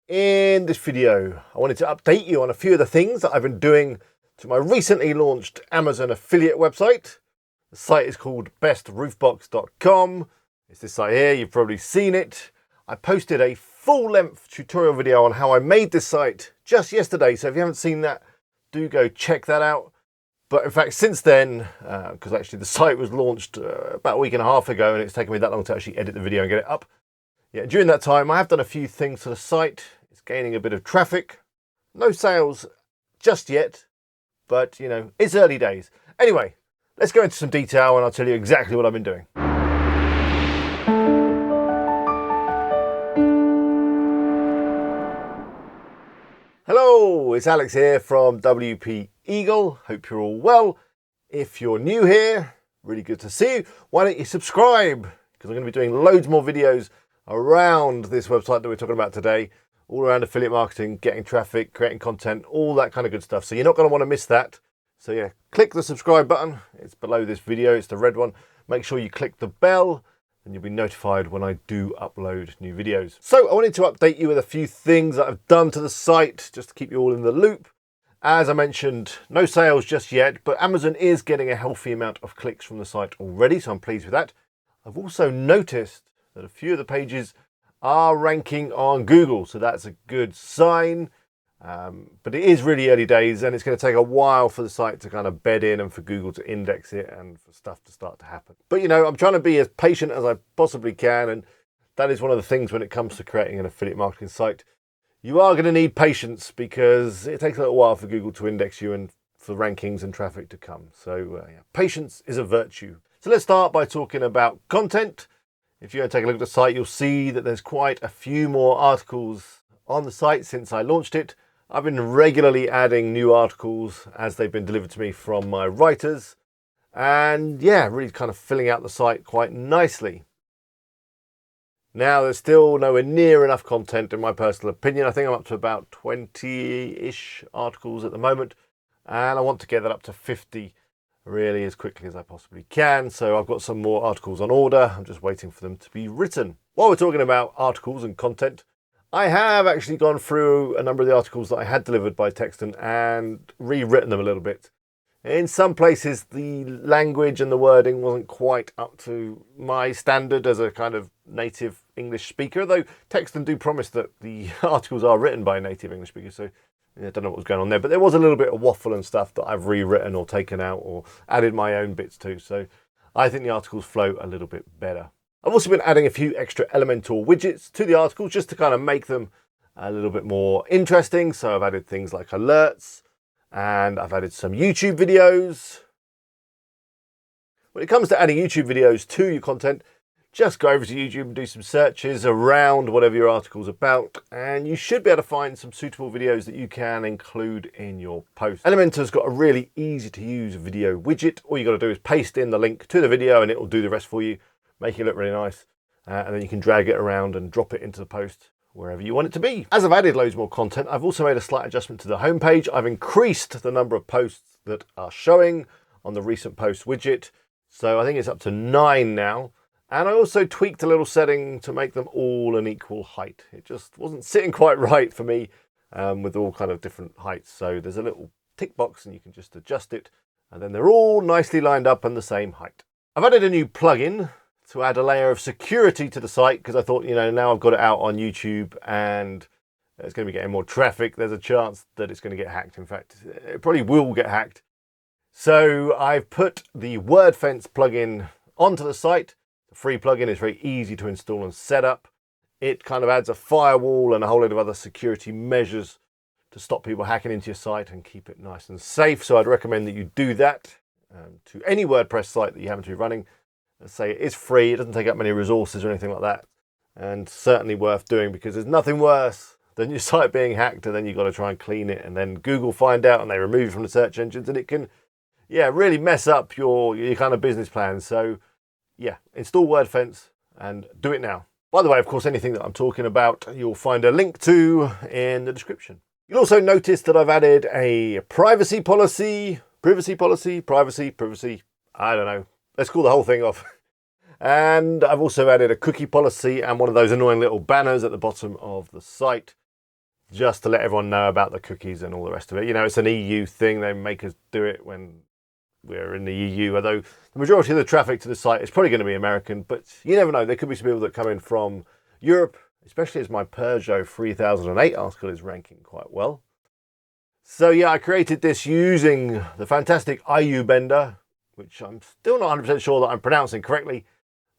In this video, I wanted to update you on a few of the things that I've been doing to my recently launched Amazon affiliate website. The site is called bestroofbox.com. It's this site here, you've probably seen it. I posted a full-length tutorial video on how I made this site just yesterday, so if you haven't seen that, do go check that out. But in fact, since then, because actually the site was launched about a week and a half ago, and it's taken me that long to actually edit the video and get it up. Yeah, during that time, I have done a few things to the site. It's gaining a bit of traffic. No sales just yet, but you know, it's early days. Anyway, let's go into some detail and I'll tell you exactly what I've been doing. Hello, it's Alex here from WP Eagle. Hope you're all well. If you're new here, really good to see you. Why don't you subscribe? Because I'm going to be doing loads more videos around this website that we're talking about today, all around affiliate marketing, getting traffic, creating content, all that kind of good stuff. So you're not going to want to miss that. So yeah, click the subscribe button. It's below this video. It's the red one. Make sure you click the bell and you'll be notified when I do upload new videos. So I wanted to update you with a few things that I've done to the site just to keep you all in the loop. As I mentioned, no sales just yet, but Amazon is getting a healthy amount of clicks from the site already, so I'm pleased with that. I've also noticed that a few of the pages are ranking on Google, so that's a good sign. But it is really early days and it's going to take a while for the site to kind of bed in and for Google to index it and for stuff to start to happen. But you know, I'm trying to be as patient as I possibly can, and that is one of the things when it comes to creating an affiliate marketing site. You are going to need patience because it takes a little while for Google to index you and for rankings and traffic to come. So yeah, patience is a virtue. So let's start by talking about content. If you go and take a look at the site, you'll see that there's quite a few more articles on the site since I launched it. I've been regularly adding new articles as they've been delivered to me from my writers. And yeah, really kind of filling out the site quite nicely. Now, there's still nowhere near enough content in my personal opinion. I think I'm up to about 20-ish articles at the moment. And I want to get that up to 50 really as quickly as I possibly can. So I've got some more articles on order. I'm just waiting for them to be written. While we're talking about articles and content, I have actually gone through a number of the articles that I had delivered by Texton and rewritten them a little bit. In some places, the language and the wording wasn't quite up to my standard as a kind of native English speaker, though Texton do promise that the articles are written by a native English speaker, so I don't know what was going on there, but there was a little bit of waffle and stuff that I've rewritten or taken out or added my own bits to. So I think the articles flow a little bit better. I've also been adding a few extra Elementor widgets to the articles just to kind of make them a little bit more interesting. So I've added things like alerts and I've added some YouTube videos. When it comes to adding YouTube videos to your content, just go over to YouTube and do some searches around whatever your article's about, and you should be able to find some suitable videos that you can include in your post. Elementor's got a really easy to use video widget. All you got to do is paste in the link to the video and it will do the rest for you, make it look really nice, and then you can drag it around and drop it into the post wherever you want it to be. As I've added loads more content, I've also made a slight adjustment to the homepage. I've increased the number of posts that are showing on the recent post widget, so I think it's up to 9 now. And I also tweaked a little setting to make them all an equal height. It just wasn't sitting quite right for me with all kind of different heights. So there's a little tick box and you can just adjust it. And then they're all nicely lined up and the same height. I've added a new plugin to add a layer of security to the site because I thought, you know, now I've got it out on YouTube and it's going to be getting more traffic. There's a chance that it's going to get hacked. In fact, it probably will get hacked. So I've put the Word Fence plugin onto the site. Free plugin is very easy to install and set up. It kind of adds a firewall and a whole lot of other security measures to stop people hacking into your site and keep it nice and safe. So I'd recommend that you do that to any WordPress site that you happen to be running. Let's say it is free, it doesn't take up many resources or anything like that, and certainly worth doing because there's nothing worse than your site being hacked and then you've got to try and clean it and then Google find out and they remove you from the search engines and it can really mess up your kind of business plan. So yeah, install WordFence and do it now. By the way, of course, anything that I'm talking about, you'll find a link to in the description. You'll also notice that I've added a privacy policy, privacy, I don't know. Let's call the whole thing off. And I've also added a cookie policy and one of those annoying little banners at the bottom of the site. just to let everyone know about the cookies and all the rest of it. You know, it's an EU thing. They make us do it when we're in the EU, although the majority of the traffic to the site is probably going to be American, but you never know. There could be some people that come in from Europe, especially as my Peugeot 3008 article is ranking quite well. So yeah, I created this using the fantastic IU Bender, which I'm still not 100% sure that I'm pronouncing correctly,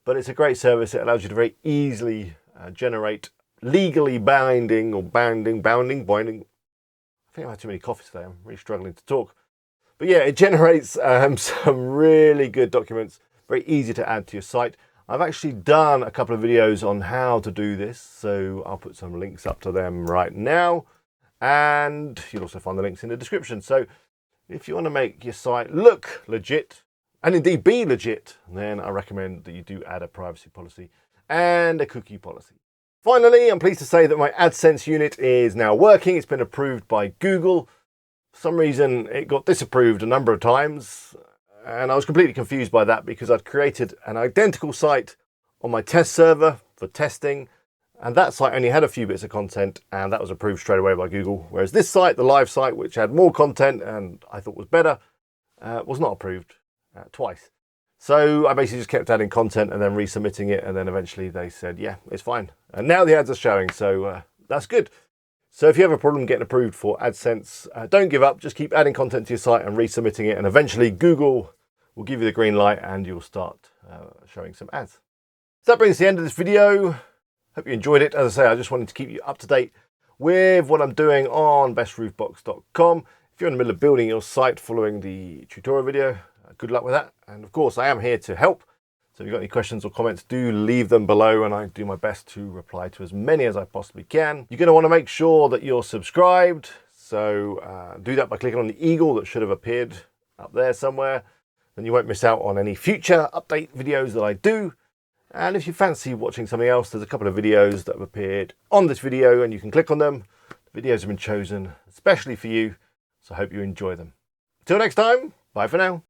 but it's a great service. It allows you to very easily generate legally binding or binding. I think I've had too many coffees today. I'm really struggling to talk. But yeah, it generates some really good documents, very easy to add to your site. I've actually done a couple of videos on how to do this, so I'll put some links up to them right now. And you'll also find the links in the description. So if you want to make your site look legit, and indeed be legit, then I recommend that you do add a privacy policy and a cookie policy. Finally, I'm pleased to say that my AdSense unit is now working. It's been approved by Google. For some reason, it got disapproved a number of times, and I was completely confused by that because I'd created an identical site on my test server for testing, and that site only had a few bits of content, and that was approved straight away by Google. Whereas this site, the live site, which had more content and I thought was better, was not approved twice. So I basically just kept adding content and then resubmitting it, and then eventually they said, yeah, it's fine. And now the ads are showing, so that's good. So if you have a problem getting approved for AdSense, don't give up. Just keep adding content to your site and resubmitting it, and eventually Google will give you the green light and you'll start showing some ads. So that brings us to the end of this video. Hope you enjoyed it. As I say, I just wanted to keep you up to date with what I'm doing on bestroofbox.com. If you're in the middle of building your site following the tutorial video, good luck with that. And of course, I am here to help. So if you've got any questions or comments, do leave them below, and I do my best to reply to as many as I possibly can. You're going to want to make sure that you're subscribed. So do that by clicking on the eagle that should have appeared up there somewhere. Then you won't miss out on any future update videos that I do. And if you fancy watching something else, there's a couple of videos that have appeared on this video, and you can click on them. The videos have been chosen especially for you, so I hope you enjoy them. Until next time, bye for now.